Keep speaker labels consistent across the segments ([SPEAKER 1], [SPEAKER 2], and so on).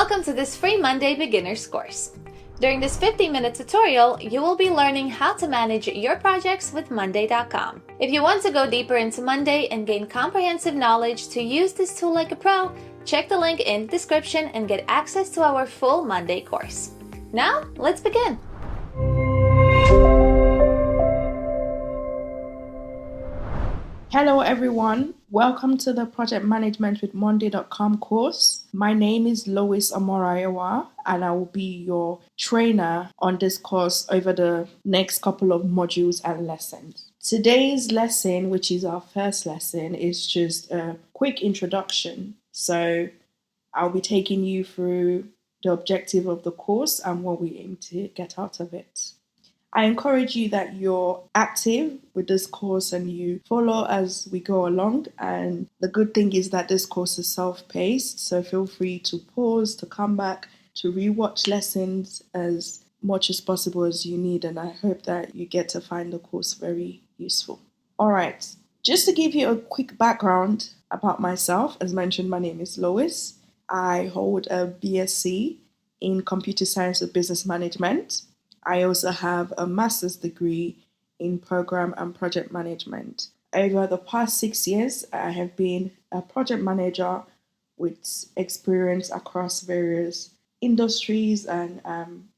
[SPEAKER 1] Welcome to this free Monday beginners course. During this 15-minute tutorial, you will be learning how to manage your projects with Monday.com. If you want to go deeper into Monday and gain comprehensive knowledge to use this tool like a pro, check the link in the description and get access to our full Monday course. Now, let's begin.
[SPEAKER 2] Hello everyone, welcome to the Project Management with Monday.com course. My name is Lois Amorayawa and I will be your trainer on this course over the next couple of modules and lessons. Today's lesson, which is our first lesson, is just a quick introduction. So I'll be taking you through the objective of the course and what we aim to get out of it. I encourage you that you're active with this course and you follow as we go along. And the good thing is that this course is self-paced, so feel free to pause, to come back, to rewatch lessons as much as possible as you need. And I hope that you get to find the course very useful. All right, just to give you a quick background about myself, as mentioned, my name is Lois. I hold a BSc in Computer Science with Business Management. I also have a master's degree in program and project management. Over the past 6 years, I have been a project manager with experience across various industries and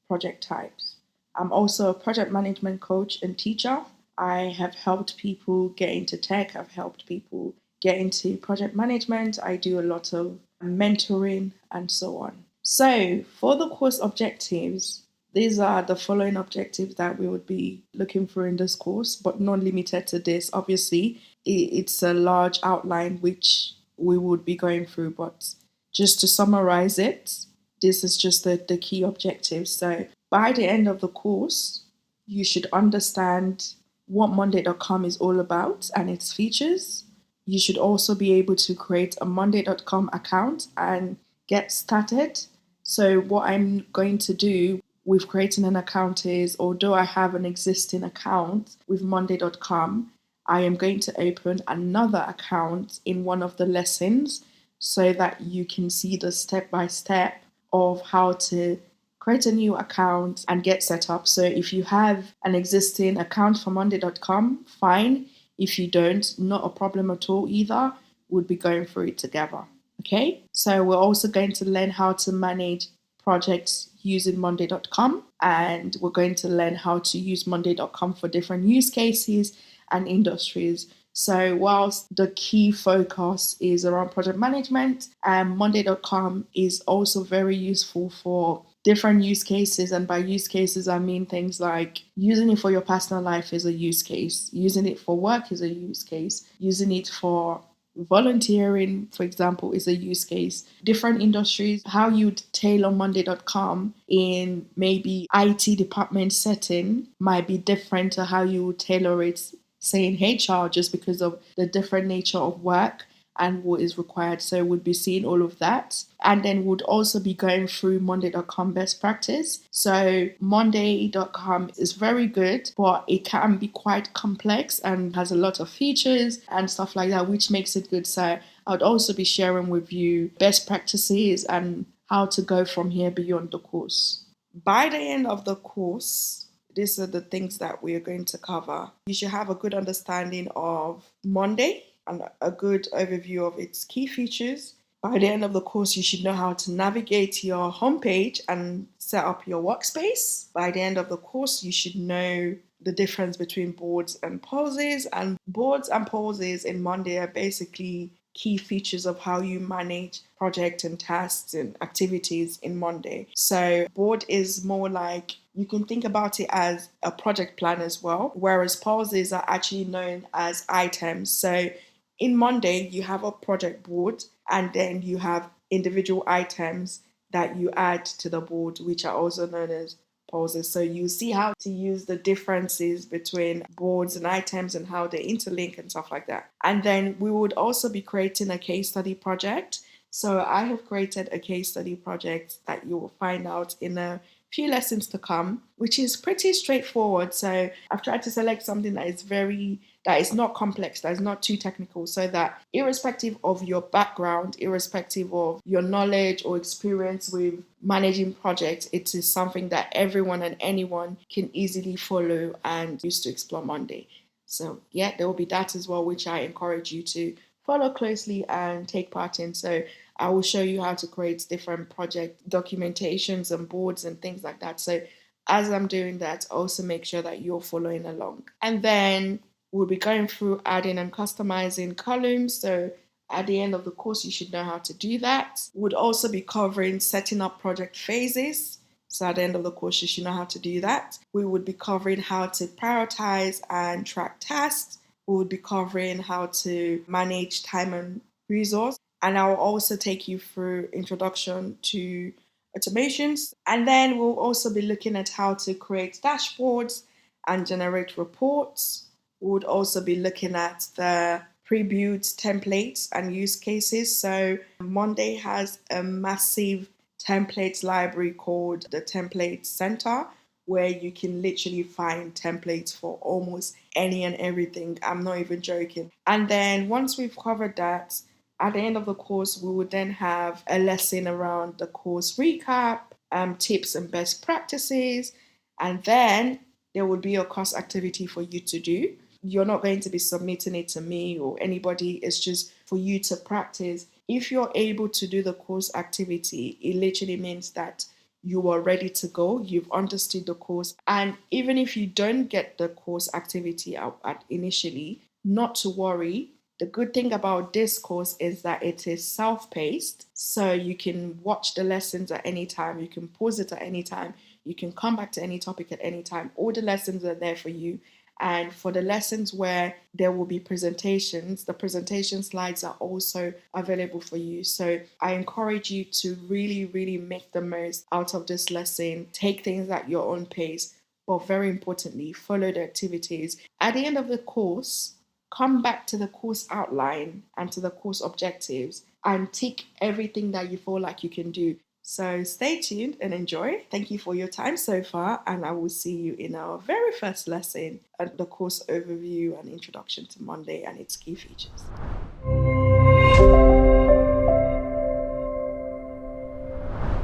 [SPEAKER 2] project types. I'm also a project management coach and teacher. I have helped people get into tech. I've helped people get into project management. I do a lot of mentoring and so on. So for the course objectives, these are the following objectives that we would be looking for in this course, but not limited to this. Obviously, it's a large outline which we would be going through, but just to summarize it, this is just the key objectives. So by the end of the course, you should understand what Monday.com is all about and its features. You should also be able to create a Monday.com account and get started. So what I'm going to do with creating an account is, although I have an existing account with Monday.com, I am going to open another account in one of the lessons so that you can see the step-by-step of how to create a new account and get set up. So if you have an existing account for Monday.com, fine. If you don't, not a problem at all either. We'll be going through it together. Okay, so we're also going to learn how to manage projects using Monday.com, and we're going to learn how to use Monday.com for different use cases and industries. So whilst the key focus is around project management, Monday.com is also very useful for different use cases. And by use cases, I mean things like using it for your personal life is a use case, using it for work is a use case, using it for volunteering, for example, is a use case. Different industries, how you'd tailor Monday.com in maybe IT department setting might be different to how you would tailor it, say, in HR, just because of the different nature of work and what is required. So we'd be seeing all of that. And then we'd also be going through Monday.com best practice. So Monday.com is very good, but it can be quite complex and has a lot of features and stuff like that, which makes it good. So I would also be sharing with you best practices and how to go from here beyond the course. By the end of the course, these are the things that we are going to cover. You should have a good understanding of Monday and a good overview of its key features. By the end of the course, you should know how to navigate your homepage and set up your workspace. By the end of the course, you should know the difference between boards and pauses. And boards and pauses in Monday are basically key features of how you manage projects and tasks and activities in Monday. So board is more like, you can think about it as a project plan as well, whereas pauses are actually known as items. So in Monday, you have a project board and then you have individual items that you add to the board, which are also known as pauses. So you see how to use the differences between boards and items and how they interlink and stuff like that. And then we would also be creating a case study project. So I have created a case study project that you will find out in a few lessons to come, which is pretty straightforward. So I've tried to select something that that is not complex, that is not too technical, so that irrespective of your background, irrespective of your knowledge or experience with managing projects, it is something that everyone and anyone can easily follow and use to explore Monday. So yeah, there will be that as well, which I encourage you to follow closely and take part in. So I will show you how to create different project documentations and boards and things like that. So as I'm doing that, also make sure that you're following along. And then we'll be going through adding and customizing columns. So at the end of the course, you should know how to do that. Would also be covering setting up project phases. So at the end of the course, you should know how to do that. We would be covering how to prioritize and track tasks. We would be covering how to manage time and resource. And I'll also take you through introduction to automations. And then we'll also be looking at how to create dashboards and generate reports. We would also be looking at the pre-built templates and use cases. So Monday has a massive templates library called the Template Center, where you can literally find templates for almost any and everything. I'm not even joking. And then once we've covered that, at the end of the course, we would then have a lesson around the course recap, tips and best practices, and then there would be a course activity for you to do. You're not going to be submitting it to me or anybody. It's just for you to practice. If you're able to do the course activity, it literally means that you are ready to go. You've understood the course. And even if you don't get the course activity out at initially, not to worry. The good thing about this course is that it is self-paced. So you can watch the lessons at any time. You can pause it at any time. You can come back to any topic at any time. All the lessons are there for you. And for the lessons where there will be presentations, the presentation slides are also available for you. So I encourage you to really, really make the most out of this lesson. Take things at your own pace, but very importantly, follow the activities. At the end of the course, come back to the course outline and to the course objectives and tick everything that you feel like you can do. So stay tuned and enjoy. Thank you for your time so far, and I will see you in our very first lesson at the course overview and introduction to Monday and its key features.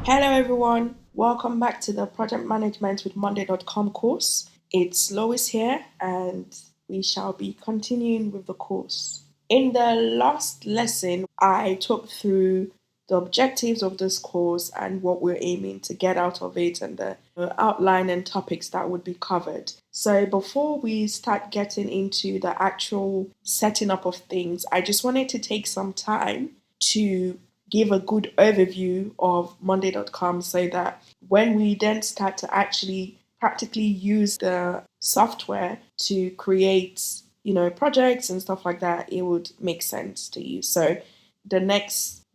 [SPEAKER 2] Hello everyone, welcome back to the Project Management with Monday.com course. It's Lois here, and we shall be continuing with the course. In the last lesson, I took through the objectives of this course and what we're aiming to get out of it and the outline and topics that would be covered. So before we start getting into the actual setting up of things, I just wanted to take some time to give a good overview of Monday.com so that when we then start to actually practically use the software to create, projects and stuff like that, it would make sense to you. So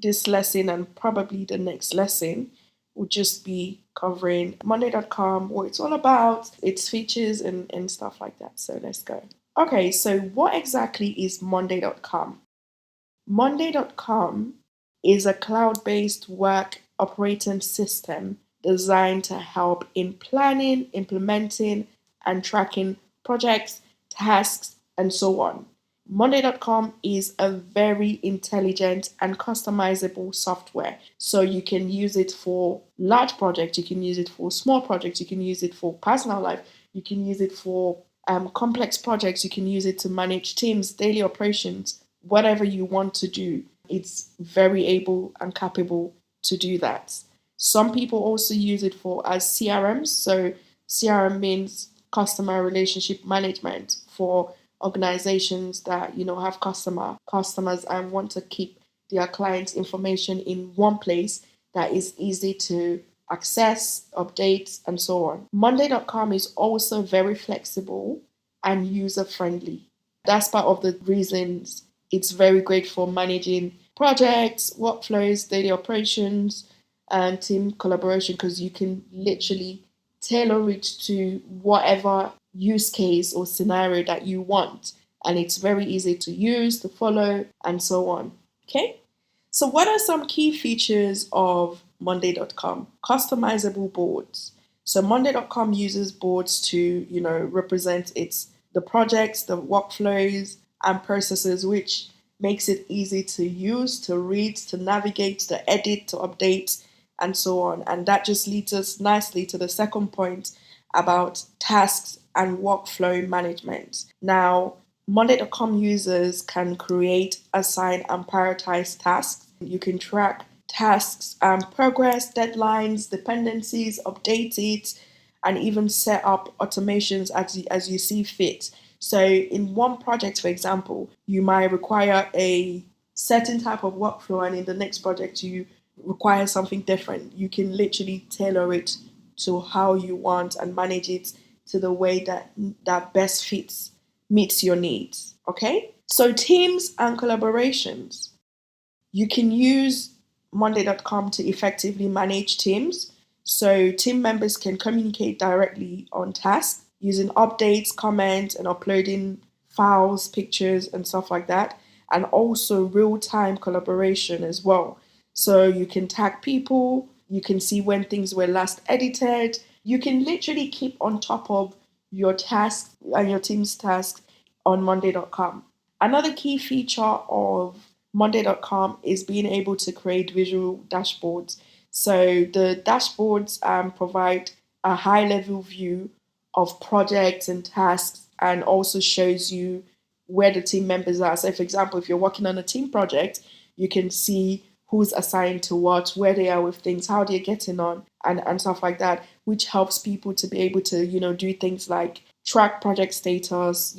[SPEAKER 2] this lesson and probably the next lesson would just be covering Monday.com, what it's all about, its features and stuff like that. So let's go. Okay, so what exactly is Monday.com? Monday.com is a cloud-based work operating system designed to help in planning, implementing, and tracking projects, tasks, and so on. Monday.com is a very intelligent and customizable software. So you can use it for large projects, you can use it for small projects, you can use it for personal life, you can use it for complex projects, you can use it to manage teams, daily operations, whatever you want to do. It's very able and capable to do that. Some people also use it for as CRMs. So CRM means customer relationship management for organizations that have customers and want to keep their clients' information in one place that is easy to access, update, and so on. Monday.com is also very flexible and user friendly. That's part of the reasons it's very great for managing projects, workflows, daily operations, and team collaboration, because you can literally tailor it to whatever use case or scenario that you want. And it's very easy to use, to follow, and so on. Okay? So what are some key features of Monday.com? Customizable boards. So Monday.com uses boards to, represent its the projects, the workflows, and processes, which makes it easy to use, to read, to navigate, to edit, to update, and so on. And that just leads us nicely to the second point about tasks and workflow management. Now, Monday.com users can create, assign, and prioritize tasks. You can track tasks and progress, deadlines, dependencies, update it, and even set up automations as you see fit. So, in one project, for example, you might require a certain type of workflow, and in the next project, you require something different. You can literally tailor it to how you want and manage it to the way that best meets your needs. Okay? So teams and collaborations. You can use Monday.com to effectively manage teams. So team members can communicate directly on tasks using updates, comments, and uploading files, pictures, and stuff like that. And also real time collaboration as well. So you can tag people, you can see when things were last edited. You can literally keep on top of your tasks and your team's tasks on Monday.com. Another key feature of Monday.com is being able to create visual dashboards. So the dashboards provide a high level view of projects and tasks and also shows you where the team members are. So, for example, if you're working on a team project, you can see who's assigned to what, where they are with things, how they're getting on, and stuff like that, which helps people to be able to, do things like track project status,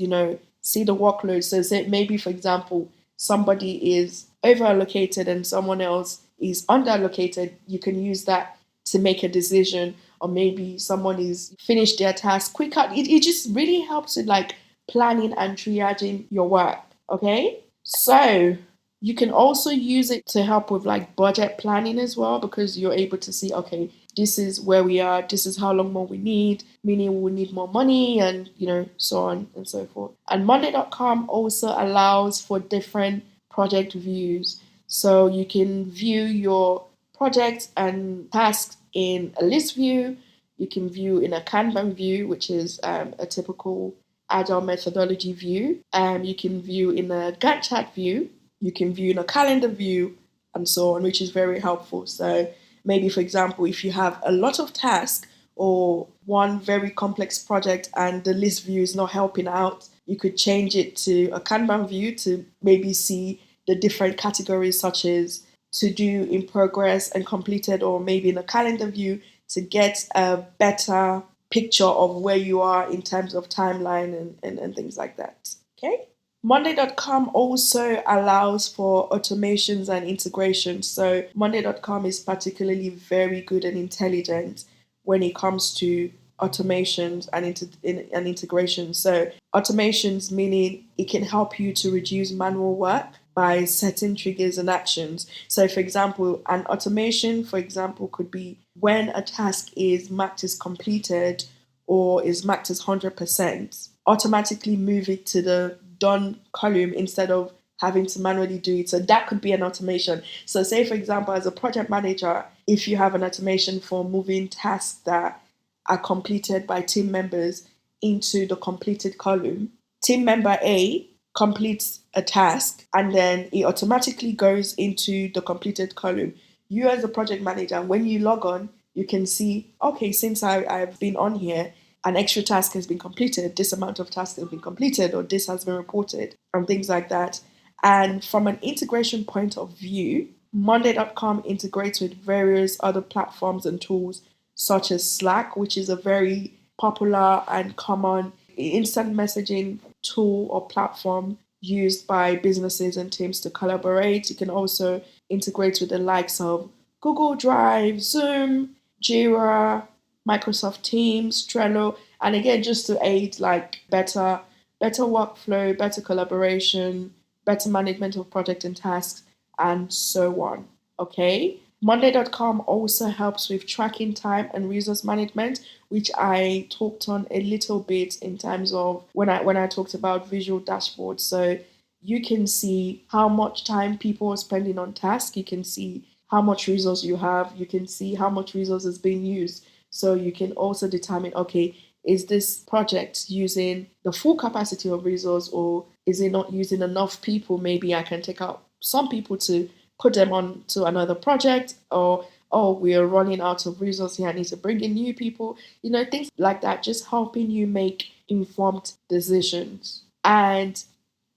[SPEAKER 2] see the workload. So, say maybe, for example, somebody is over allocated and someone else is under allocated, you can use that to make a decision, or maybe someone is finished their task quicker. It just really helps with like planning and triaging your work. Okay, so you can also use it to help with like budget planning as well, because you're able to see, okay, this is where we are, this is how long more we need, meaning we need more money, and so on and so forth. And Monday.com also allows for different project views. So you can view your projects and tasks in a list view, you can view in a Kanban view, which is a typical agile methodology view. You can view in a Gantt chart view, you can view in a calendar view, and so on, which is very helpful. So maybe, for example, if you have a lot of tasks or one very complex project and the list view is not helping out, you could change it to a Kanban view to maybe see the different categories, such as to do, in progress, and completed, or maybe in a calendar view to get a better picture of where you are in terms of timeline and things like that. Okay? Monday.com also allows for automations and integrations. So Monday.com is particularly very good and intelligent when it comes to automations and integrations. So automations meaning it can help you to reduce manual work by setting triggers and actions. So for example, an automation, for example, could be when a task is marked as completed or is marked as 100%, automatically move it to the done column instead of having to manually do it. So that could be an automation. So say, for example, as a project manager, if you have an automation for moving tasks that are completed by team members into the completed column, team member A completes a task and then it automatically goes into the completed column. You as a project manager, when you log on, you can see, okay, since I've been on here, an extra task has been completed, this amount of tasks have been completed, or this has been reported, and things like that. And from an integration point of view, Monday.com integrates with various other platforms and tools such as Slack, which is a very popular and common instant messaging tool or platform used by businesses and teams to collaborate. You can also integrate with the likes of Google Drive, Zoom, Jira, Microsoft Teams, Trello, and again, just to aid like better workflow, better collaboration, better management of project and tasks, and so on. Okay. Monday.com also helps with tracking time and resource management, which I talked on a little bit in terms of when I talked about visual dashboards. So you can see how much time people are spending on tasks. You can see how much resource you have. You can see how much resource is being used. So you can also determine, okay, is this project using the full capacity of resource, or is it not using enough people? Maybe I can take out some people to put them on to another project, or oh, we are running out of resources here, I need to bring in new people, things like that, just helping you make informed decisions. And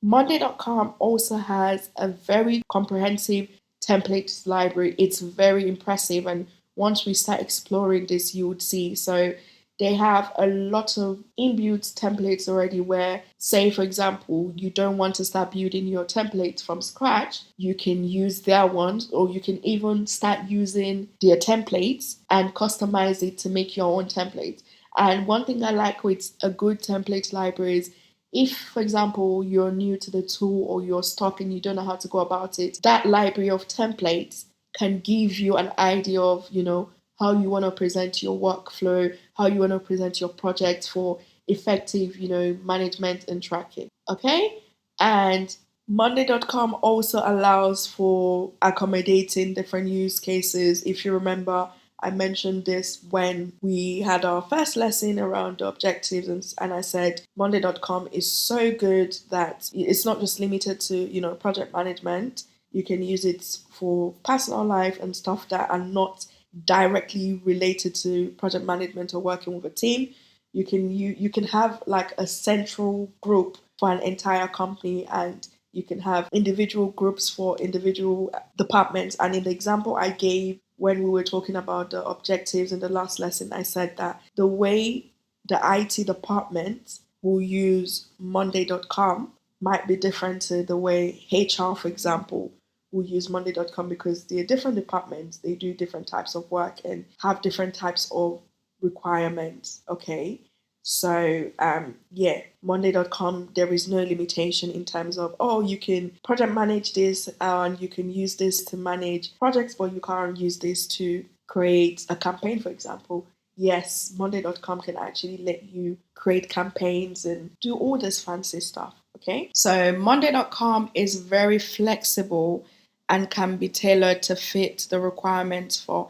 [SPEAKER 2] Monday.com also has a very comprehensive templates library. It's very impressive, and once we start exploring this, you would see. So they have a lot of inbuilt templates already where, say, for example, you don't want to start building your templates from scratch. You can use their ones, or you can even start using their templates and customize it to make your own templates. And one thing I like with a good template library is, if, for example, you're new to the tool or you're stuck and you don't know how to go about it, that library of templates can give you an idea of, how you want to present your workflow, how you want to present your project for effective, management and tracking. Okay? And Monday.com also allows for accommodating different use cases. If you remember, I mentioned this when we had our first lesson around the objectives, and I said Monday.com is so good that it's not just limited to, project management. You can use it for personal life and stuff that are not directly related to project management or working with a team. You can have like a central group for an entire company, and you can have individual groups for individual departments. And in the example I gave when we were talking about the objectives in the last lesson, I said that the way the IT department will use Monday.com might be different to the way HR, for example, will use Monday.com, because they're different departments, they do different types of work and have different types of requirements. Okay. So Monday.com, there is no limitation in terms of, you can project manage this and you can use this to manage projects, but you can't use this to create a campaign, for example. Yes, Monday.com can actually let you create campaigns and do all this fancy stuff. Okay. So Monday.com is very flexible and can be tailored to fit the requirements for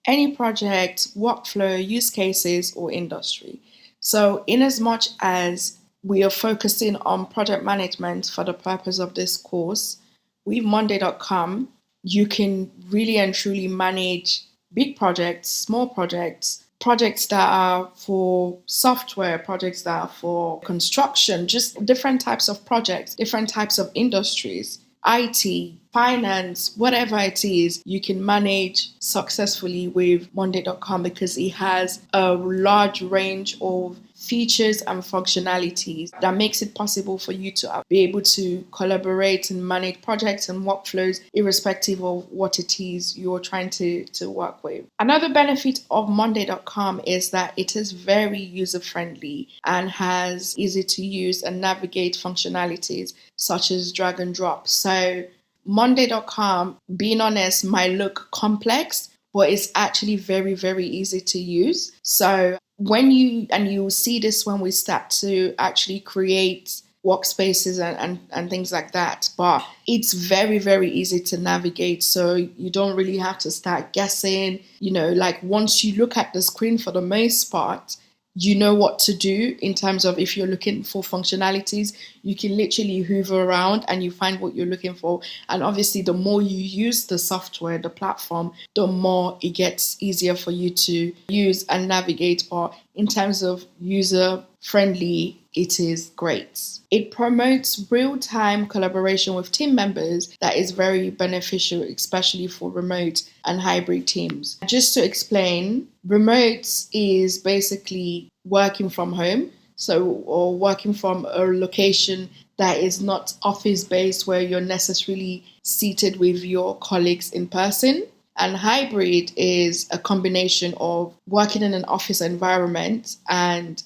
[SPEAKER 2] any project, workflow, use cases, or industry. So, in as much as we are focusing on project management for the purpose of this course, with Monday.com, you can really and truly manage big projects, small projects, projects that are for software, projects that are for construction, just different types of projects, different types of industries. IT, finance, whatever it is, you can manage successfully with Monday.com because it has a large range of features and functionalities that makes it possible for you to be able to collaborate and manage projects and workflows irrespective of what it is you're trying to work with. Another benefit of Monday.com is that it is very user-friendly and has easy to use and navigate functionalities such as drag and drop. So Monday.com, being honest, might look complex, but it's actually very, very easy to use. So you'll see this when we start to actually create workspaces and things like that, but it's very, very easy to navigate. So you don't really have to start guessing, like once you look at the screen, for the most part, you know what to do in terms of if you're looking for functionalities, you can literally hoover around and you find what you're looking for. And obviously, the more you use the software, the platform, the more it gets easier for you to use and navigate. But in terms of user friendly, it is great. It promotes real-time collaboration with team members that is very beneficial, especially for remote and hybrid teams. Just to explain, remote is basically working from home, or working from a location that is not office-based where you're necessarily seated with your colleagues in person. And hybrid is a combination of working in an office environment and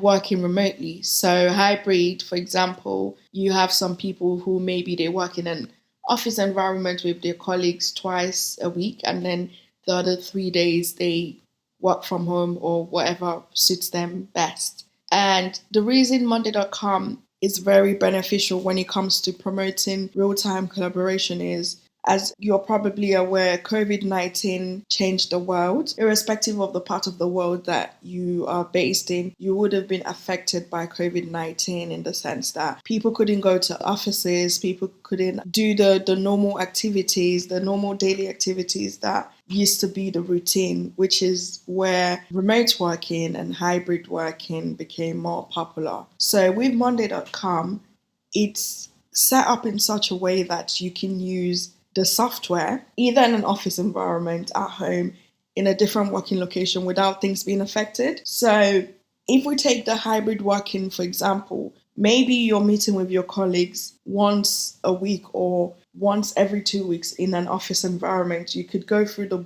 [SPEAKER 2] working remotely. So hybrid, for example, you have some people who maybe they work in an office environment with their colleagues twice a week, and then the other 3 days they work from home or whatever suits them best. And the reason Monday.com is very beneficial when it comes to promoting real-time collaboration is, As you're probably aware, COVID-19 changed the world. Irrespective of the part of the world that you are based in, you would have been affected by COVID-19 in the sense that people couldn't go to offices, people couldn't do the normal activities, the normal daily activities that used to be the routine, which is where remote working and hybrid working became more popular. So with Monday.com, it's set up in such a way that you can use the software either in an office environment, at home, in a different working location without things being affected. So if we take the hybrid working, for example, maybe you're meeting with your colleagues once a week or once every 2 weeks in an office environment. You could go through the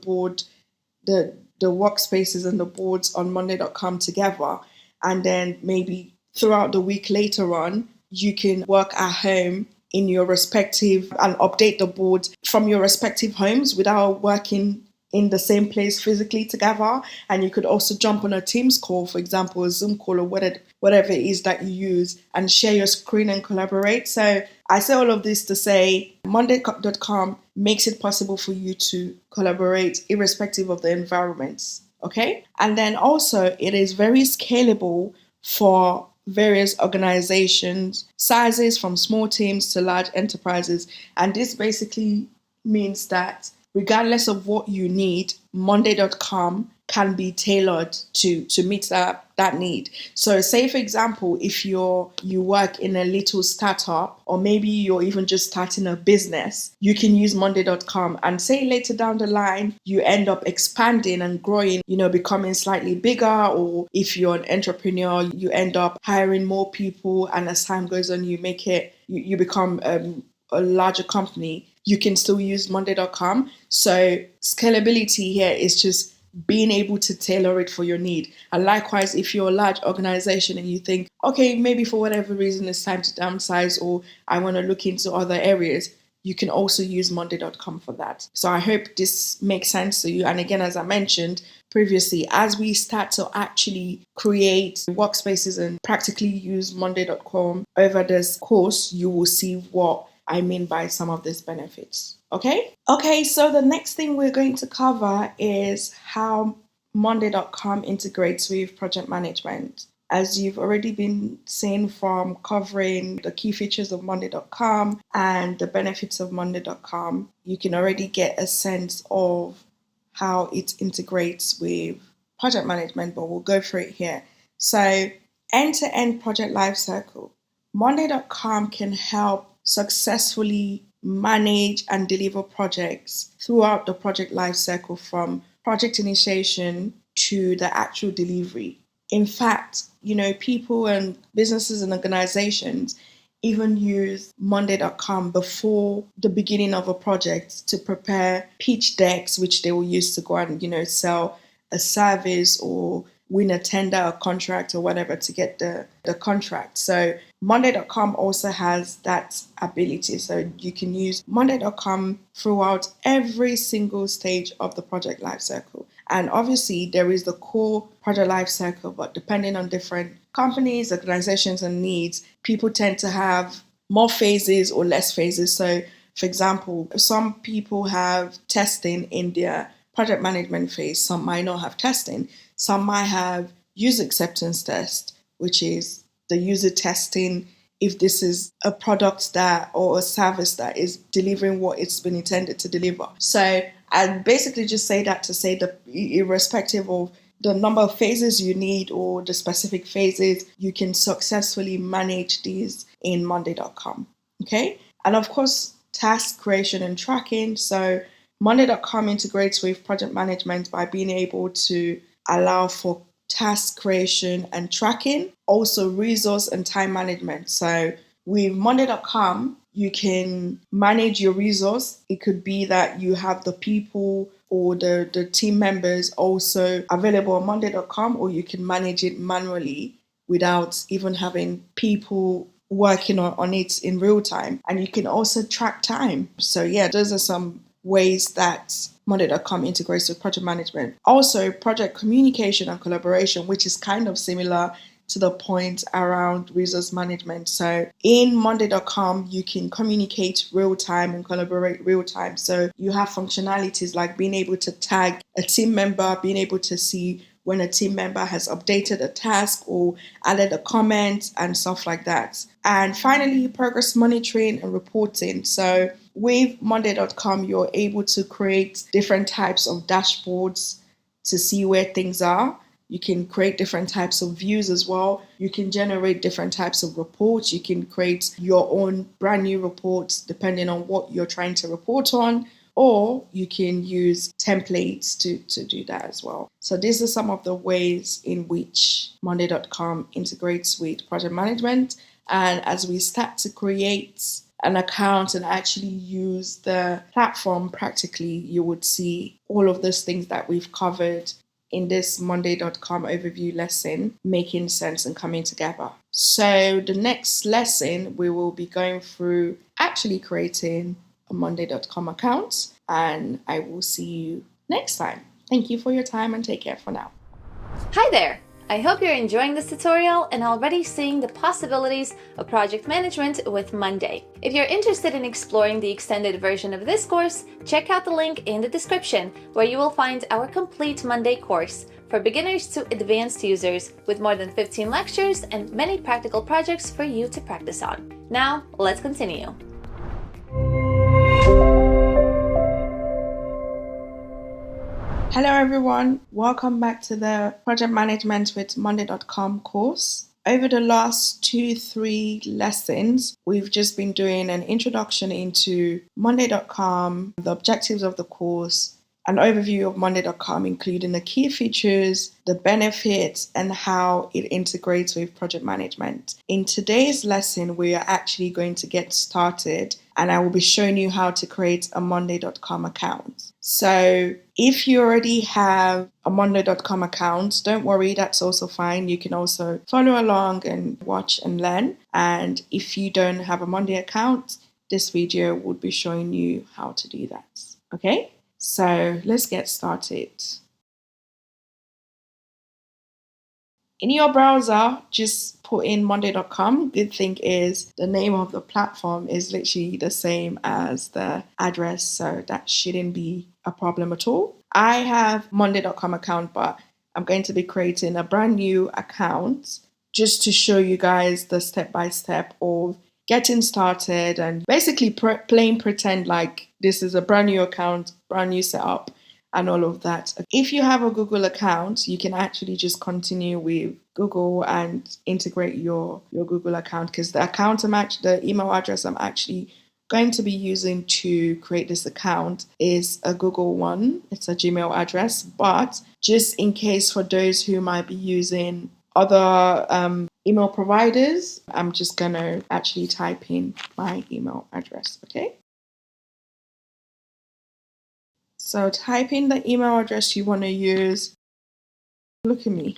[SPEAKER 2] workspaces and the boards on Monday.com together, and then maybe throughout the week later on, you can work at home in your respective and update the boards from your respective homes without working in the same place physically together. And you could also jump on a Teams call, for example, a Zoom call or whatever it is that you use, and share your screen and collaborate. So I say all of this to say Monday.com makes it possible for you to collaborate irrespective of the environments. Okay. And then also it is very scalable for various organizations, sizes from small teams to large enterprises. And this basically means that regardless of what you need, Monday.com can be tailored to meet that need. So say, for example, if you work in a little startup, or maybe you're even just starting a business, you can use Monday.com, and say later down the line, you end up expanding and growing, becoming slightly bigger, or if you're an entrepreneur, you end up hiring more people, and as time goes on, you become a larger company, you can still use Monday.com. So scalability here is just being able to tailor it for your need. And likewise, if you're a large organization and you think, okay, maybe for whatever reason it's time to downsize, or I want to look into other areas, you can also use Monday.com for that. So I hope this makes sense to you. And again, as I mentioned previously, as we start to actually create workspaces and practically use Monday.com over this course, you will see what I mean by some of these benefits. Okay, so the next thing we're going to cover is how Monday.com integrates with project management. As you've already been seeing from covering the key features of Monday.com and the benefits of Monday.com, you can already get a sense of how it integrates with project management, but we'll go through it here. So, end-to-end project lifecycle. Monday.com can help successfully manage and deliver projects throughout the project lifecycle, from project initiation to the actual delivery. In fact, people and businesses and organizations even use Monday.com before the beginning of a project to prepare pitch decks, which they will use to go and, sell a service or win a tender, a contract, or whatever to get the contract. So Monday.com also has that ability. So you can use Monday.com throughout every single stage of the project lifecycle. And obviously there is the core project lifecycle, but depending on different companies, organizations, and needs, people tend to have more phases or less phases. So for example, some people have testing in their project management phase. Some might not have testing. Some might have user acceptance test, which is the user testing if this is a product that or a service that is delivering what it's been intended to deliver. So I basically just say that to say that irrespective of the number of phases you need or the specific phases, you can successfully manage these in Monday.com. Okay. And of course, task creation and tracking. So Monday.com integrates with project management by being able to allow for task creation and tracking, also resource and time management. So with Monday.com, you can manage your resource. It could be that you have the people or the team members also available on Monday.com, or you can manage it manually without even having people working on it in real time. And you can also track time. So yeah, those are some ways that Monday.com integrates with project management. Also, project communication and collaboration, which is kind of similar to the point around resource management. So in Monday.com, you can communicate real time and collaborate real time. So you have functionalities like being able to tag a team member, being able to see when a team member has updated a task or added a comment and stuff like that. And finally, progress monitoring and reporting. So with Monday.com, you're able to create different types of dashboards to see where things are. You can create different types of views as well. You can generate different types of reports. You can create your own brand new reports depending on what you're trying to report on, or you can use templates to do that as well. So these are some of the ways in which Monday.com integrates with project management. And as we start to create an account and actually use the platform practically, you would see all of those things that we've covered in this Monday.com overview lesson making sense and coming together. So the next lesson, we will be going through actually creating a Monday.com account, and I will see you next time. Thank you for your time and take care for now.
[SPEAKER 1] Hi there! I hope you're enjoying this tutorial and already seeing the possibilities of project management with Monday. If you're interested in exploring the extended version of this course, check out the link in the description where you will find our complete Monday course for beginners to advanced users with more than 15 lectures and many practical projects for you to practice on. Now, let's continue.
[SPEAKER 2] Hello everyone, welcome back to the Project Management with Monday.com course. Over the last 2-3 lessons, we've just been doing an introduction into Monday.com, the objectives of the course, an overview of Monday.com, including the key features, the benefits, and how it integrates with project management. In today's lesson, we are actually going to get started, and I will be showing you how to create a Monday.com account. So if you already have a Monday.com account, don't worry, that's also fine. You can also follow along and watch and learn. And if you don't have a Monday account, this video would be showing you how to do that. Okay? So let's get started. In your browser, just put in Monday.com. Good thing is the name of the platform is literally the same as the address, so that shouldn't be a problem at all. I have Monday.com account, but I'm going to be creating a brand new account just to show you guys the step-by-step of getting started and basically playing pretend like this is a brand new account, brand new setup, and all of that. If you have a Google account, you can actually just continue with Google and integrate your Google account, because the email address I'm actually going to be using to create this account is a Google one. It's a Gmail address, but just in case for those who might be using other email providers, I'm just going to actually type in my email address, okay? So type in the email address you want to use. Look at me.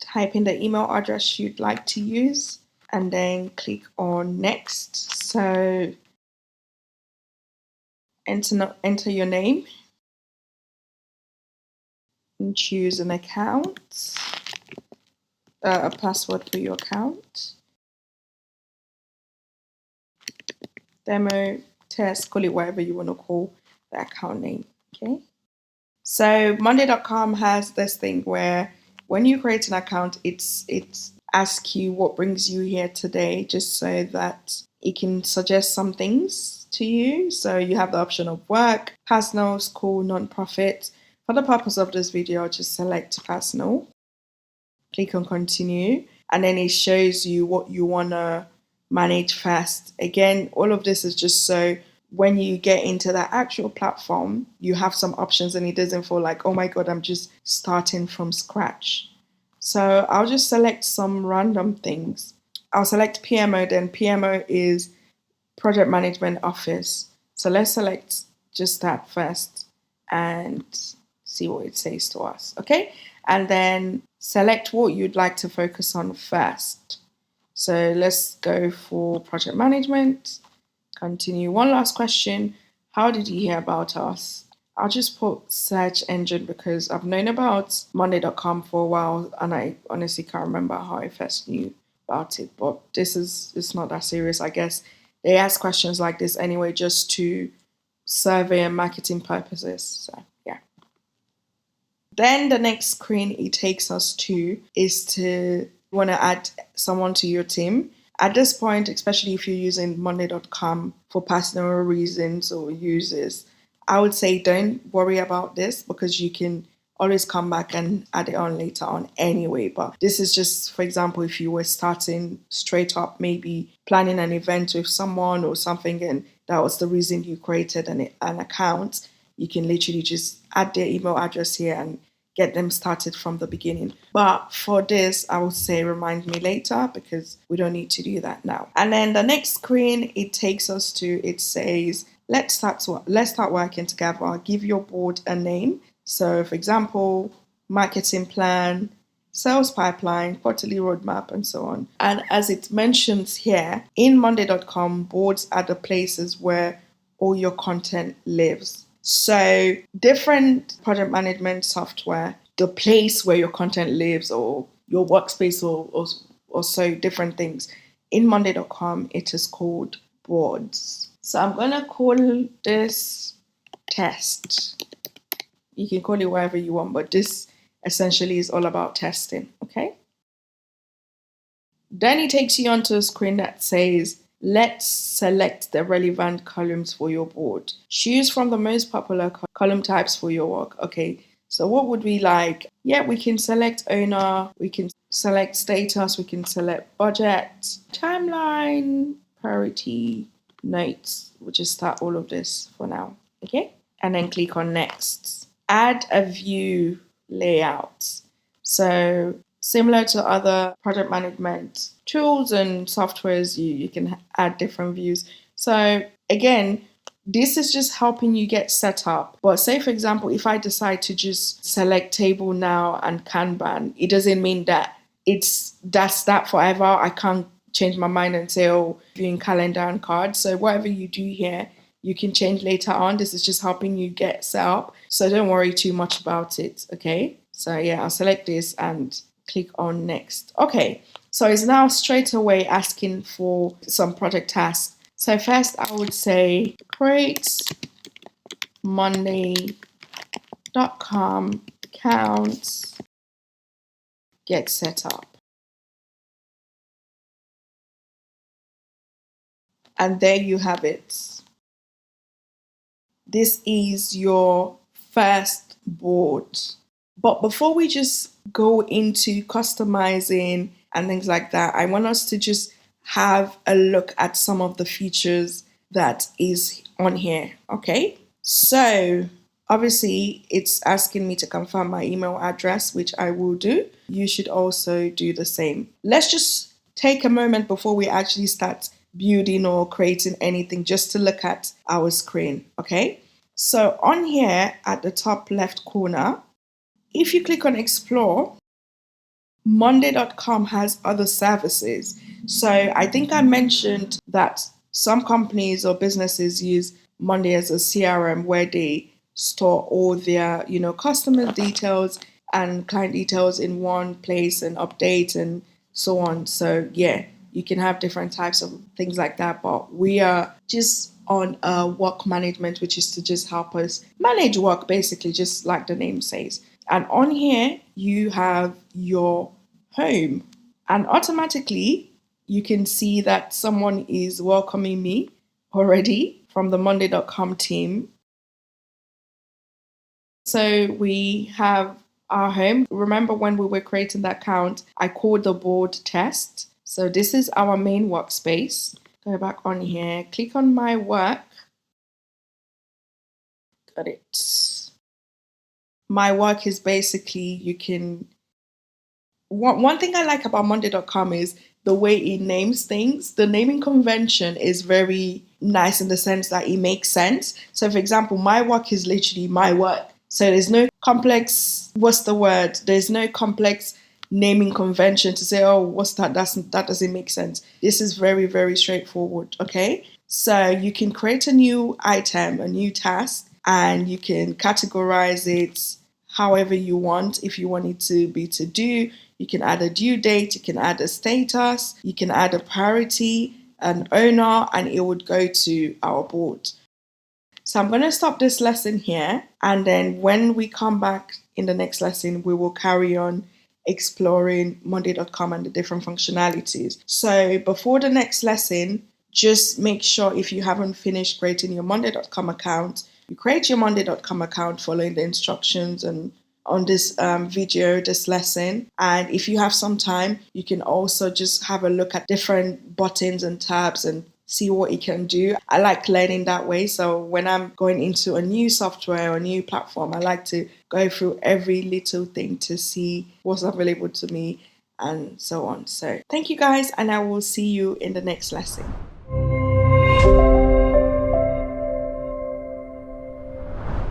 [SPEAKER 2] Type in the email address you'd like to use and then click on next. So enter your name and choose an account, a password for your account. Demo, test, call it whatever you want to call the account name, okay? So Monday.com has this thing where when you create an account, it's asks you what brings you here today, just so that it can suggest some things to you. So you have the option of work, personal, school, non-profit. For the purpose of this video, I'll just select personal, click on continue, and then it shows you what you want to manage first. Again, all of this is just so when you get into the actual platform, you have some options and it doesn't feel like, oh my God, I'm just starting from scratch. So I'll just select some random things. I'll select PMO, then PMO is Project Management Office. So let's select just that first and see what it says to us, okay? And then select what you'd like to focus on first. So let's go for project management. Continue. One last question. How did you hear about us? I'll just put search engine because I've known about Monday.com for a while and I honestly can't remember how I first knew about it. But it's not that serious. I guess they ask questions like this anyway just to survey and marketing purposes. So yeah. Then the next screen it takes us to is to want to add someone to your team. At this point, especially if you're using Monday.com for personal reasons or uses, I would say don't worry about this because you can always come back and add it on later on anyway. But this is just, for example, if you were starting straight up, maybe planning an event with someone or something, and that was the reason you created an account, you can literally just add their email address here and get them started from the beginning. But for this, I would say remind me later because we don't need to do that now. And then the next screen it takes us to, it says, let's start working together. Give your board a name. So for example, marketing plan, sales pipeline, quarterly roadmap, and so on. And as it mentions here, in Monday.com, boards are the places where all your content lives. So different project management software, the place where your content lives or your workspace or so different things. In Monday.com, it is called boards. So I'm going to call this test. You can call it whatever you want, but this essentially is all about testing, okay? Then it takes you onto a screen that says, let's select the relevant columns for your board. Choose from the most popular column types for your work. Okay, so what would we like? Yeah, we can select owner, we can select status, we can select budget, timeline, priority, notes. We'll just start all of this for now. Okay, and then click on next. Add a view layout. So similar to other project management tools and softwares, you can add different views. So again, this is just helping you get set up. But say, for example, if I decide to just select table now and Kanban, it doesn't mean that that's that forever. I can't change my mind and say, oh, viewing calendar and cards. So whatever you do here, you can change later on. This is just helping you get set up. So don't worry too much about it, okay? So yeah, I'll select this and click on next. Okay, so it's now straight away asking for some project tasks. So first I would say create Monday.com account, get set up. And there you have it. This is your first board. But before we just go into customizing and things like that, I want us to just have a look at some of the features that is on here. Okay, so obviously it's asking me to confirm my email address, which I will do. You should also do the same. Let's just take a moment before we actually start building or creating anything just to look at our screen. Okay, so on here at the top left corner, if you click on explore, Monday.com has other services. So I think I mentioned that some companies or businesses use Monday as a CRM where they store all their, customer details and client details in one place and update and so on. So yeah, you can have different types of things like that, but we are just on work management, which is to just help us manage work, basically, just like the name says. And on here, you have your home. And automatically, you can see that someone is welcoming me already from the Monday.com team. So we have our home. Remember when we were creating that account, I called the board test. So this is our main workspace. Go back on here, click on my work. Got it. My work is basically, one thing I like about Monday.com is the way it names things. The naming convention is very nice in the sense that it makes sense. So for example, my work is literally my work. So there's no complex, There's no complex naming convention to say, oh, what's that? That doesn't make sense. This is very, very straightforward, okay? So you can create a new item, a new task, and you can categorize it however you want. If you want it to be to do, you can add a due date, you can add a status, you can add a priority, an owner, and it would go to our board. So I'm going to stop this lesson here, and then when we come back in the next lesson, we will carry on exploring Monday.com and the different functionalities. So before the next lesson, just make sure if you haven't finished creating your Monday.com account, you create your Monday.com account following the instructions and on this video, this lesson. And if you have some time, you can also just have a look at different buttons and tabs and see what it can do. I like learning that way. So when I'm going into a new software or a new platform, I like to go through every little thing to see what's available to me and so on. So thank you guys, and I will see you in the next lesson.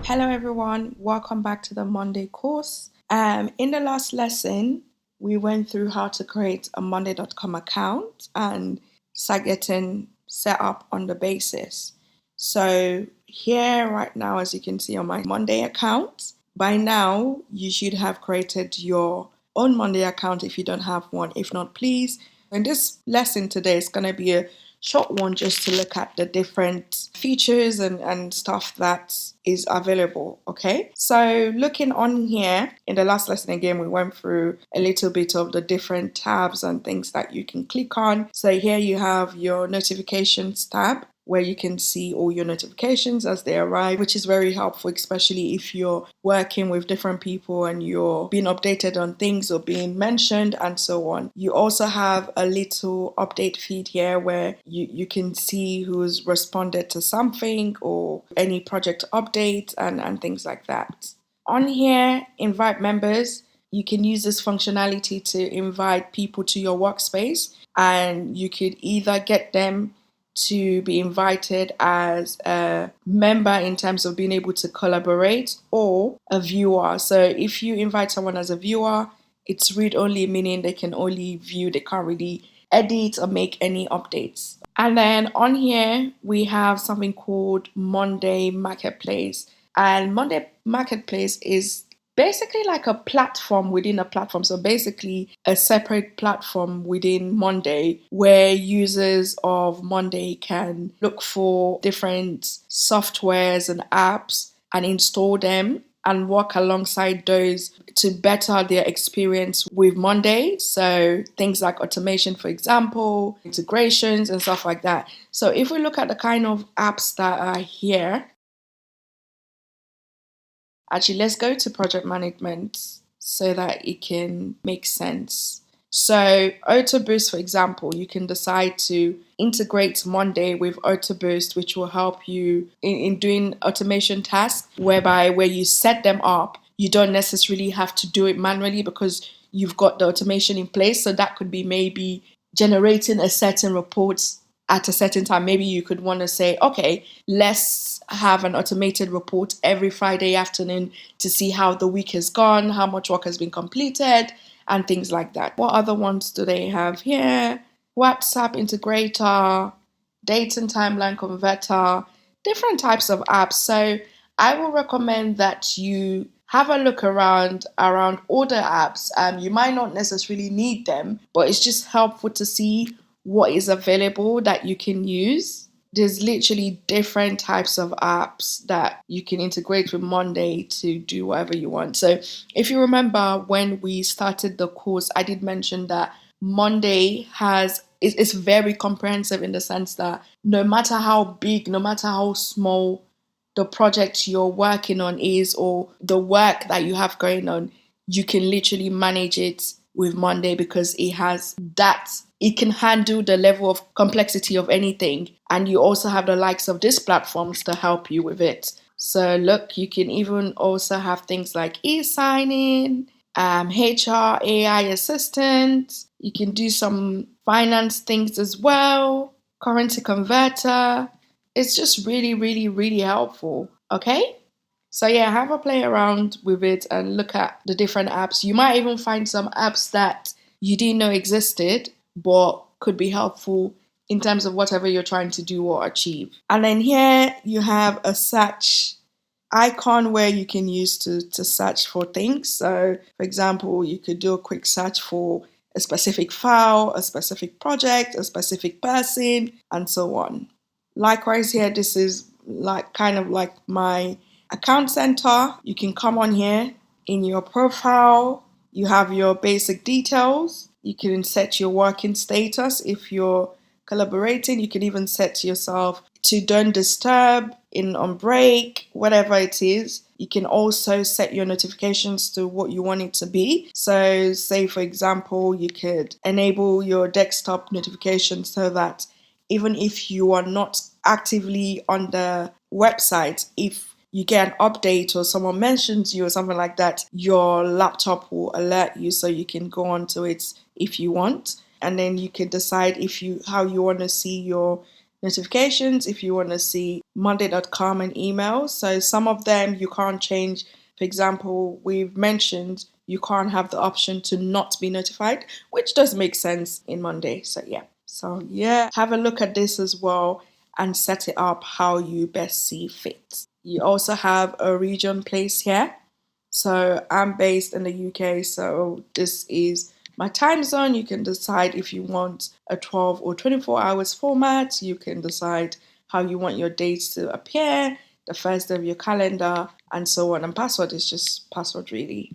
[SPEAKER 2] Hello everyone, welcome back to the Monday course. In the last lesson, we went through how to create a Monday.com account and start getting set up on the basis. So here right now, as you can see on my Monday account, by now you should have created your own Monday account if you don't have one. If not, please. In this lesson today, it's going to be a short one just to look at the different features and stuff that is available. Okay, so looking on here, in the last lesson again, we went through a little bit of the different tabs and things that you can click on. So here you have your notifications tab, where you can see all your notifications as they arrive, which is very helpful, especially if you're working with different people and you're being updated on things or being mentioned and so on. You also have a little update feed here where you can see who's responded to something or any project update and things like that. On here, invite members. You can use this functionality to invite people to your workspace, and you could either get them to be invited as a member in terms of being able to collaborate, or a viewer. So if you invite someone as a viewer, it's read only, meaning they can only view, they can't really edit or make any updates. And then on here, we have something called Monday Marketplace. And Monday Marketplace is basically like a platform within a platform. So basically a separate platform within Monday where users of Monday can look for different softwares and apps and install them and work alongside those to better their experience with Monday. So things like automation, for example, integrations and stuff like that. So if we look at the kind of apps that are here, actually, let's go to project management so that it can make sense. So AutoBoost, for example, you can decide to integrate Monday with AutoBoost, which will help you in doing automation tasks, where you set them up, you don't necessarily have to do it manually because you've got the automation in place. So that could be maybe generating a certain report at a certain time. Maybe you could want to say, okay, let's have an automated report every Friday afternoon to see how the week has gone, how much work has been completed, and things like that. What other ones do they have here? WhatsApp integrator, date and timeline converter, different types of apps. So I will recommend that you have a look around all the apps. You might not necessarily need them, but it's just helpful to see what is available that you can use. There's literally different types of apps that you can integrate with Monday to do whatever you want. So if you remember when we started the course, I did mention that Monday is very comprehensive in the sense that no matter how big, no matter how small the project you're working on is or the work that you have going on, you can literally manage it with Monday because it can handle the level of complexity of anything. And you also have the likes of these platforms to help you with it. So look, you can even also have things like e-signing, HR, AI assistant. You can do some finance things as well, currency converter. It's just really, really, really helpful. Okay? So yeah, have a play around with it and look at the different apps. You might even find some apps that you didn't know existed, but could be helpful in terms of whatever you're trying to do or achieve. And then here you have a search icon where you can use to search for things. So, for example, you could do a quick search for a specific file, a specific project, a specific person, and so on. Likewise, here, this is like kind of like my account center. You can come on here in your profile. You have your basic details. You can set your working status if you're collaborating. You can even set yourself to don't disturb, in on break, whatever it is. You can also set your notifications to what you want it to be. So, say for example, you could enable your desktop notifications so that even if you are not actively on the website, if you get an update or someone mentions you or something like that, your laptop will alert you so you can go onto it if you want. And then you can decide how you want to see your notifications, if you want to see monday.com and email. So some of them you can't change. For example, we've mentioned you can't have the option to not be notified, which does make sense in Monday. So yeah, have a look at this as well and set it up how you best see fit. You also have a region place here. So I'm based in the UK, so this is my time zone. You can decide if you want a 12 or 24 hours format. You can decide how you want your dates to appear, the first day of your calendar, and so on. And password is just password, really.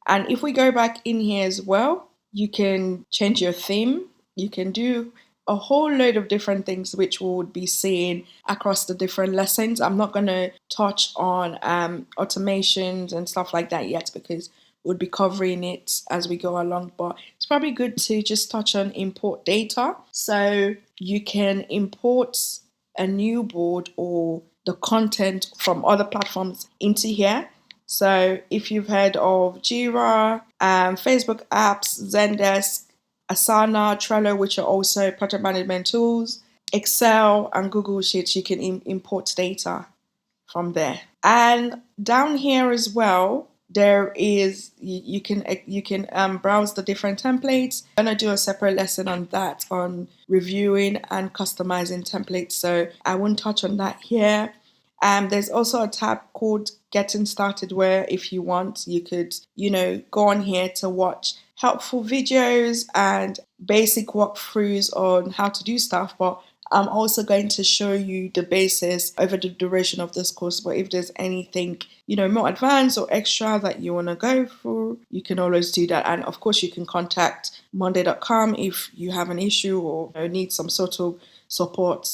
[SPEAKER 2] And if we go back in here as well, you can change your theme. You can do a whole load of different things which we would be seeing across the different lessons. I'm not going to touch on automations and stuff like that yet because we'll be covering it as we go along. But it's probably good to just touch on import data. So you can import a new board or the content from other platforms into here. So if you've heard of Jira, Facebook apps, Zendesk, Asana, Trello, which are also project management tools, Excel and Google Sheets, you can import data from there. And down here as well, there is you can browse the different templates. I'm gonna do a separate lesson on that, on reviewing and customizing templates. So I won't touch on that here. There's also a tab called Getting Started where if you want, you could, go on here to watch helpful videos and basic walkthroughs on how to do stuff. But I'm also going to show you the basis over the duration of this course. But if there's anything, more advanced or extra that you want to go through, you can always do that. And of course, you can contact monday.com if you have an issue or need some sort of support.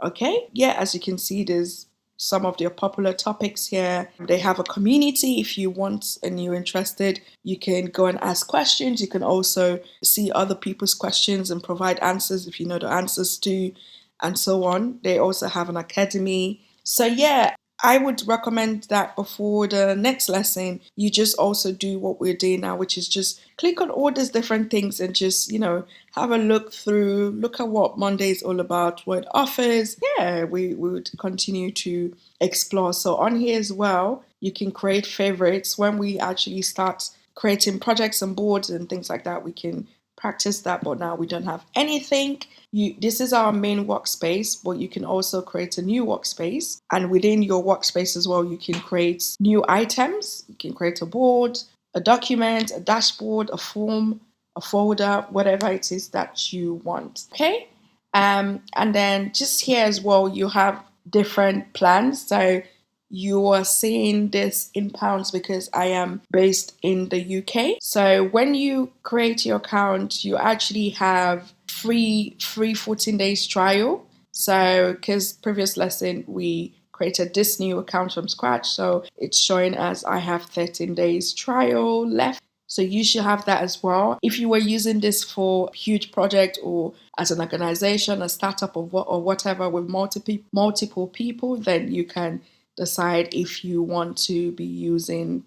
[SPEAKER 2] Okay, yeah, as you can see, there's some of their popular topics here. They have a community. If you want and you're interested, you can go and ask questions. You can also see other people's questions and provide answers if you know the answers to, and so on. They also have an academy. So yeah, I would recommend that before the next lesson, you just also do what we're doing now, which is just click on all these different things and just, have a look through, look at what Monday is all about, what it offers. Yeah, we would continue to explore. So on here as well, you can create favorites. When we actually start creating projects and boards and things like that, we can practice that, but now we don't have anything. This is our main workspace, but you can also create a new workspace. And within your workspace as well, you can create new items. You can create a board, a document, a dashboard, a form, a folder, whatever it is that you want. Okay. And then just here as well, you have different plans. So you are seeing this in pounds because I am based in the UK. So when you create your account, you actually have free 14 days trial. So because previous lesson we created this new account from scratch, so it's showing as I have 13 days trial left. So you should have that as well. If you were using this for a huge project or as an organization, a startup or whatever with multiple people, then you can decide if you want to be using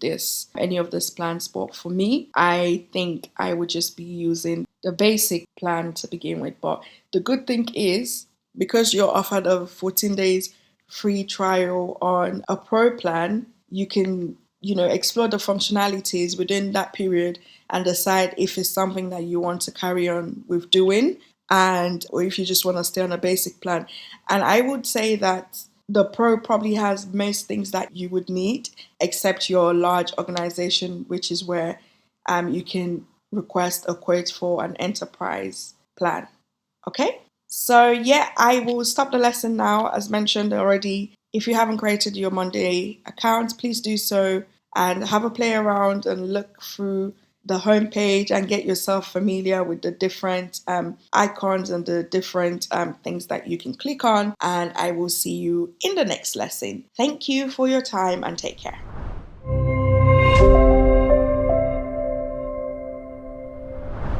[SPEAKER 2] any of these plans. But for me, I think I would just be using the basic plan to begin with. But the good thing is, because you're offered a 14 days free trial on a pro plan, you can explore the functionalities within that period and decide if it's something that you want to carry on with doing, or if you just want to stay on a basic plan. And I would say that The Pro probably has most things that you would need, except your large organization, which is where you can request a quote for an enterprise plan. Okay? So, yeah, I will stop the lesson now. As mentioned already, if you haven't created your Monday account, please do so and have a play around and look through the homepage and get yourself familiar with the different icons and the different things that you can click on. And I will see you in the next lesson. Thank you for your time and take care.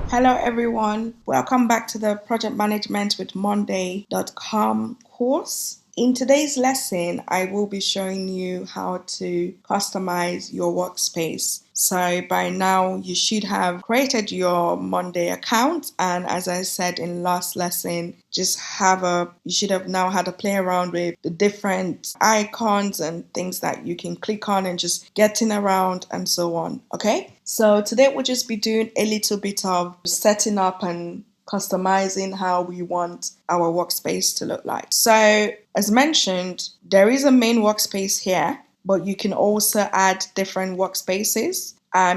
[SPEAKER 2] Hello everyone, welcome back to the Project Management with Monday.com course. In today's lesson, I will be showing you how to customize your workspace. So by now you should have created your Monday account, and as I said in last lesson, you should have now had a play around with the different icons and things that you can click on and just getting around and so on. Okay? So today we'll just be doing a little bit of setting up and customizing how we want our workspace to look like. So as mentioned, there is a main workspace here, but you can also add different workspaces.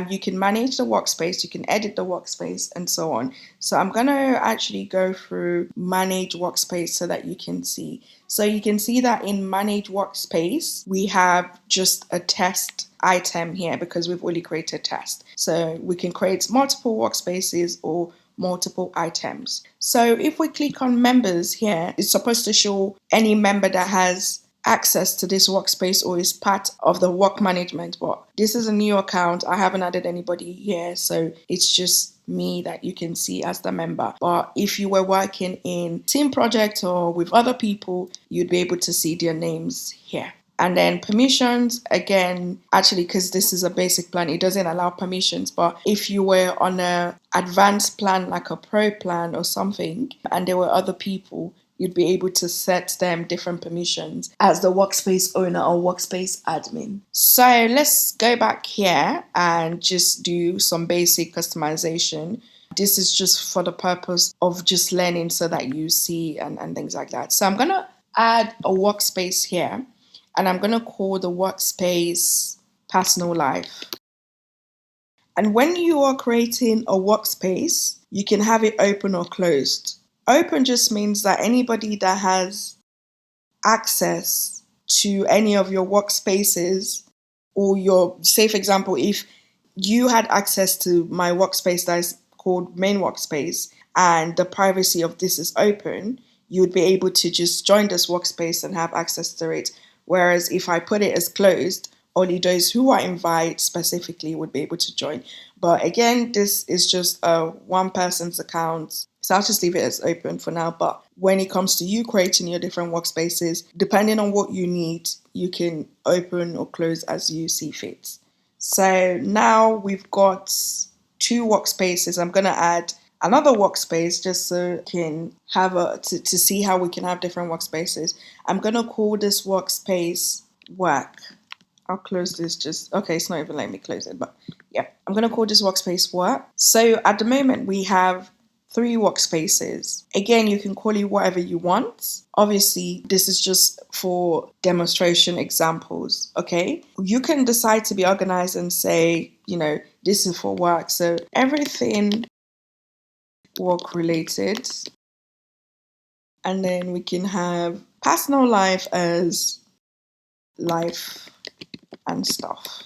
[SPEAKER 2] You can manage the workspace, you can edit the workspace, and so on. So I'm going to actually go through manage workspace so that you can see. So you can see that in manage workspace, we have just a test item here because we've already created test. So we can create multiple workspaces or multiple items. So if we click on members here, it's supposed to show any member that has access to this workspace or is part of the work management. But this is a new account. I haven't added anybody here, so it's just me that you can see as the member. But if you were working in team project or with other people, you'd be able to see their names here. And then permissions, again, actually, because this is a basic plan, it doesn't allow permissions. But if you were on an advanced plan, like a pro plan or something, and there were other people, you'd be able to set them different permissions as the workspace owner or workspace admin. So let's go back here and just do some basic customization. This is just for the purpose of just learning so that you see and things like that. So I'm going to add a workspace here. And I'm going to call the workspace personal life. And when you are creating a workspace, you can have it open or closed. Open just means that anybody that has access to any of your workspaces or say for example, if you had access to my workspace that is called main workspace and the privacy of this is open, you would be able to just join this workspace and have access to it. Whereas if I put it as closed, only those who are invited specifically would be able to join. But again, this is just a one person's account. So I'll just leave it as open for now. But when it comes to you creating your different workspaces, depending on what you need, you can open or close as you see fit. So now we've got 2 workspaces. I'm going to add another workspace just so we can have to see how we can have different workspaces. I'm going to call this workspace work. I'll close this okay, it's not even letting me close it, but yeah, I'm going to call this workspace work. So at the moment we have 3 workspaces. Again, you can call it whatever you want. Obviously, this is just for demonstration examples, okay? You can decide to be organized and say, this is for work. So everything work related. And then we can have personal life as life and stuff.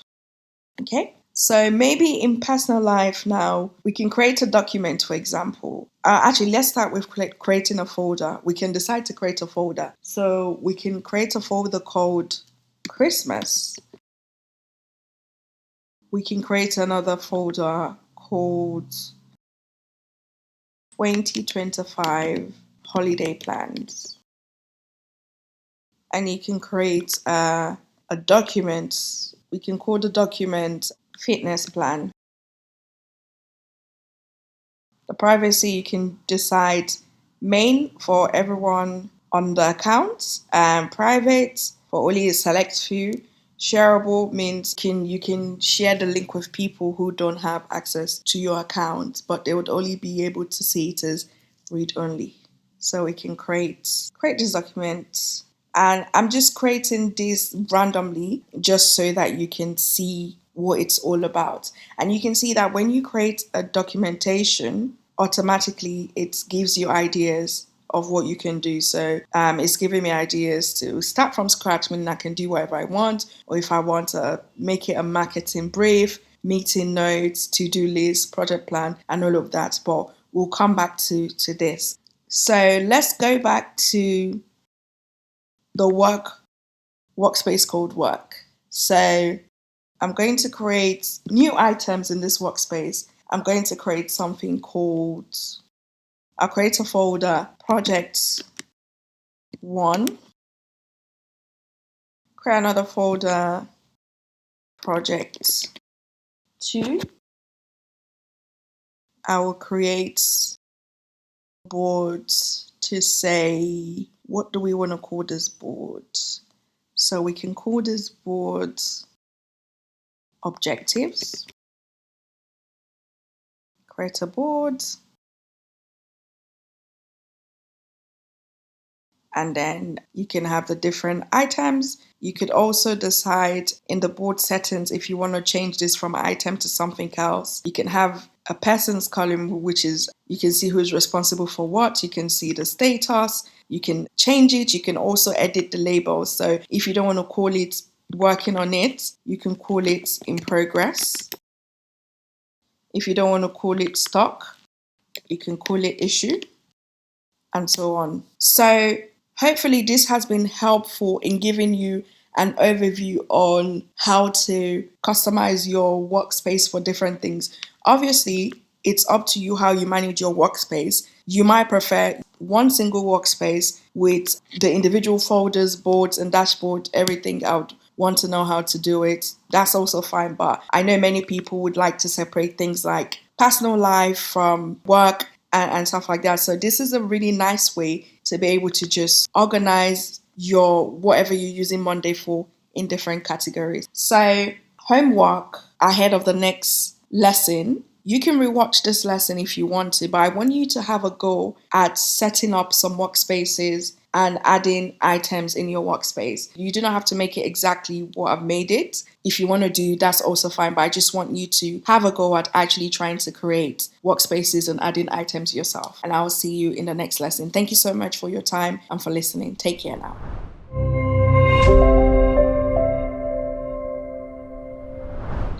[SPEAKER 2] Okay? So maybe in personal life now, we can create a document, for example. Actually, let's start with creating a folder. We can decide to create a folder. So we can create a folder called Christmas. We can create another folder called 2025 holiday plans. And you can create a document. We can call the document fitness plan. The privacy, you can decide main for everyone on the account, and private for only a select few. Shareable means you can share the link with people who don't have access to your account, but they would only be able to see it as read only. So we can create this document And I'm just creating this randomly just so that you can see what it's all about. And you can see that when you create a documentation, automatically it gives you ideas of what you can do. So it's giving me ideas to start from scratch, meaning I can do whatever I want, or if I want to make it a marketing brief, meeting notes, to-do list, project plan, and all of that. But we'll come back to this. So let's go back to the workspace called work. So I'm going to create new items in this workspace. I'm going to create something called, I'll create a folder, project 1, create another folder, project 2. I will create board to say, what do we want to call this board? So we can call this board objectives. Create a board. And then you can have the different items. You could also decide in the board settings if you want to change this from item to something else. You can have a person's column, which is you can see who's responsible for what. You can see the status. You can change it. You can also edit the labels. So if you don't want to call it working on it, you can call it in progress. If you don't want to call it stock, you can call it issue, and so on. So hopefully this has been helpful in giving you an overview on how to customize your workspace for different things. Obviously, it's up to you how you manage your workspace. You might prefer one single workspace with the individual folders, boards, and dashboard, everything. I would want to know how to do it. That's also fine, but I know many people would like to separate things like personal life from work and stuff like that. So this is a really nice way to be able to just organize your whatever you're using Monday for in different categories. So homework ahead of the next lesson. You can rewatch this lesson if you want to, but I want you to have a go at setting up some workspaces and adding items in your workspace. You do not have to make it exactly what I've made it. If you want to do, that's also fine, but I just want you to have a go at actually trying to create workspaces and adding items yourself. And I'll see you in the next lesson. Thank you so much for your time and for listening. Take care now.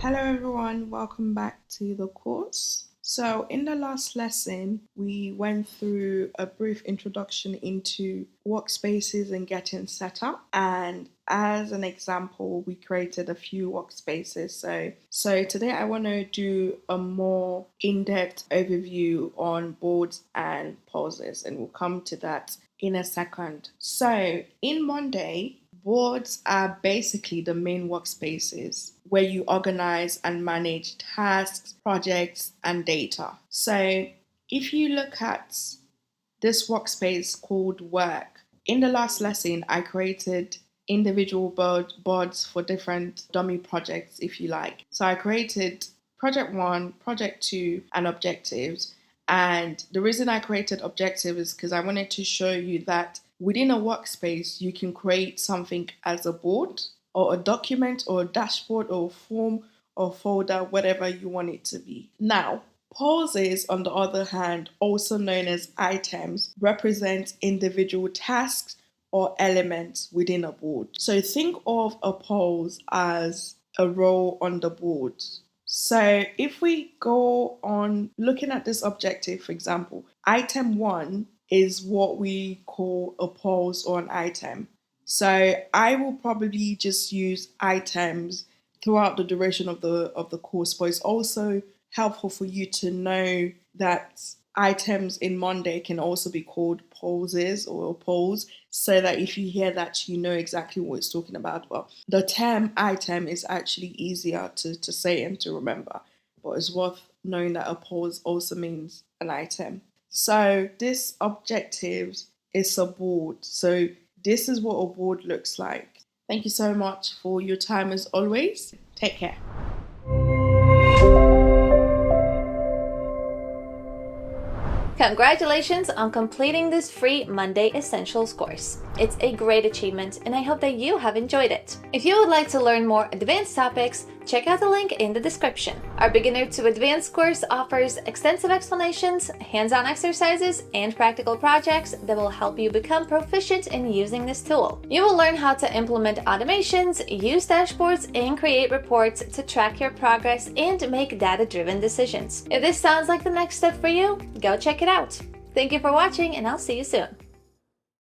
[SPEAKER 2] Hello everyone, welcome back to the course. So in the last lesson, we went through a brief introduction into workspaces and getting set up. And as an example, we created a few workspaces. So today I want to do a more in-depth overview on boards and pauses, and we'll come to that in a second. So in Monday, boards are basically the main workspaces where you organize and manage tasks, projects, and data. So if you look at this workspace called work, in the last lesson, I created individual boards for different dummy projects, if you like. So I created project 1, project 2, and objectives. And the reason I created objective is because I wanted to show you that within a workspace, you can create something as a board or a document or a dashboard or a form or folder, whatever you want it to be. Now, pauses, on the other hand, also known as items, represent individual tasks or elements within a board. So think of a pause as a row on the board. So if we go on looking at this objective, for example, item 1 is what we call a pause or an item. So I will probably just use items throughout the duration of the course, but it's also helpful for you to know that items in Monday can also be called pauses or a pause, so that if you hear that, you know exactly what it's talking about. Well, the term item is actually easier to say and to remember, but it's worth knowing that a pause also means an item. So this objective is a board. So this is what a board looks like. Thank you so much for your time as always. Take care.
[SPEAKER 1] Congratulations on completing this free Monday Essentials course. It's a great achievement and I hope that you have enjoyed it. If you would like to learn more advanced topics, check out the link in the description. Our Beginner to Advanced course offers extensive explanations, hands-on exercises, and practical projects that will help you become proficient in using this tool. You will learn how to implement automations, use dashboards, and create reports to track your progress and make data-driven decisions. If this sounds like the next step for you, go check it out. Thank you for watching, and I'll see you soon.